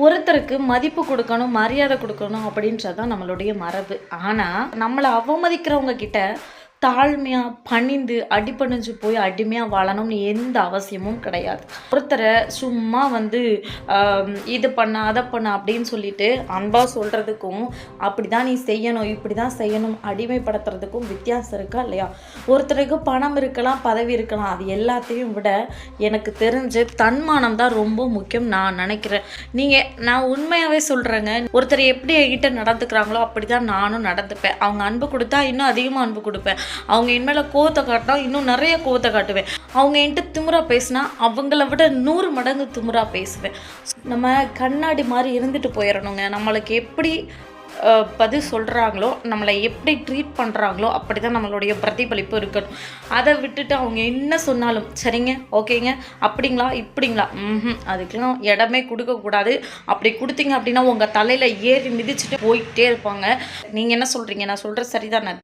ஒருத்தருக்கு மதிப்பு கொடுக்கணும், மரியாதை கொடுக்கணும் அப்படின்றது தான் நம்மளுடைய மரபு. ஆனா, நம்மள அவமதிக்கிறவங்க கிட்ட தாழ்மையா, பணிந்து, அடிபணிஞ்சு போய் அடிமையா வாழணும்னு எந்த அவசியமும் கிடையாது. ஒருத்தரை சும்மா வந்து இது பண்ண, அதை பண்ண அப்படின்னு சொல்லிட்டு அன்பா சொல்றதுக்கும், அப்படிதான் நீ செய்யணும், இப்படிதான் செய்யணும் அடிமைப்படுத்துறதுக்கும் வித்தியாசம் இருக்கா இல்லையா? ஒருத்தருக்கு பணம் இருக்கலாம், பதவி இருக்கலாம். அது எல்லாத்தையும் விட எனக்கு தெரிஞ்சு தன்மானம் தான் ரொம்ப முக்கியம் நான் நினைக்கிறேன். நான் உண்மையாவே சொல்றேங்க. ஒருத்தர் எப்படி என்கிட்ட நடந்துக்கிறாங்களோ அப்படிதான் நானும் நடந்துப்பேன். அவங்க அன்பு கொடுத்தா இன்னும் அதிகமாக அன்பு கொடுப்பேன். அவங்க என் மேலே கோவத்தை காட்டினா இன்னும் நிறைய கோவத்தை காட்டுவேன். அவங்க என்கிட்ட திமிரா பேசினா அவங்கள விட 100 மடங்கு திமிரா பேசுவேன். நம்ம கண்ணாடி மாதிரி இருந்துட்டு போயிடணுங்க. நம்மளுக்கு எப்படி பதில் சொல்கிறாங்களோ, நம்மளை எப்படி ட்ரீட் பண்ணுறாங்களோ அப்படி தான் நம்மளுடைய பிரதிபலிப்பு இருக்கணும். அதை விட்டுட்டு அவங்க என்ன சொன்னாலும் சரிங்க, ஓகேங்க, அப்படிங்களா, இப்படிங்களா, அதுக்கெல்லாம் இடமே கொடுக்கக்கூடாது. அப்படி கொடுத்தீங்க அப்படின்னா உங்கள் தலையில் ஏறி மிதிச்சுட்டு போயிட்டே இருப்பாங்க. நீங்கள் என்ன சொல்கிறீங்க? நான் சொல்கிறது சரிதானே?